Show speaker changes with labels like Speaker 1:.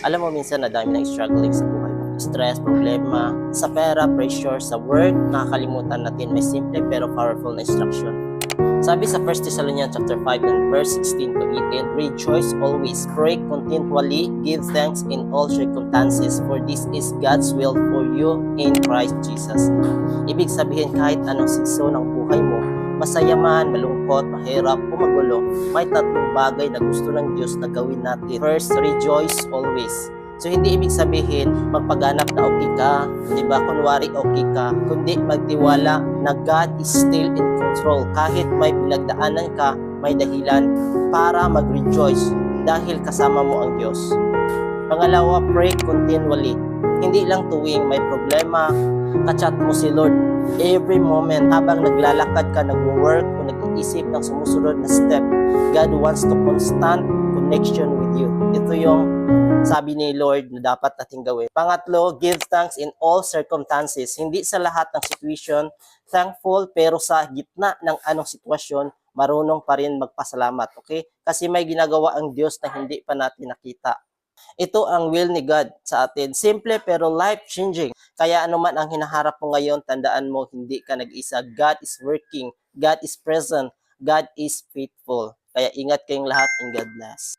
Speaker 1: Alam mo, minsan na dami ng struggling sa buhay mo. Stress, problema, sa pera, pressure, sa work, nakakalimutan natin may simple pero powerful na instruction. Sabi sa 1 Thessalonians chapter 5 and verse 16 to 18, rejoice always, pray continually, give thanks in all circumstances, for this is God's will for you in Christ Jesus. Ibig sabihin, kahit anong sikso ng buhay mo, masaya man, malungkot, mahirap, o magulo, may tatlong bagay na gusto ng Diyos na gawin natin. First, rejoice always. So, hindi ibig sabihin, magpaganap na okay ka, di ba? Kunwari okay ka, kundi magtiwala na God is still in control. Kahit may pinagdaanan ka, may dahilan para mag-rejoice dahil kasama mo ang Diyos. Pangalawa, pray continually. Hindi lang tuwing may problema, kachat mo si Lord every moment habang naglalakad ka, nag-work o nag-iisip ng sumusunod na step. God wants to constant connection with you. Ito yung sabi ni Lord na dapat nating gawin. Pangatlo, give thanks in all circumstances. Hindi sa lahat ng situation thankful, pero sa gitna ng anong sitwasyon, marunong pa rin magpasalamat. Okay? Kasi may ginagawa ang Diyos na hindi pa natin nakita. Ito ang will ni God sa atin. Simple pero life-changing. Kaya anuman ang hinaharap mo ngayon, tandaan mo, hindi ka nag-isa. God is working. God is present. God is faithful. Kaya ingat kayong lahat and God bless.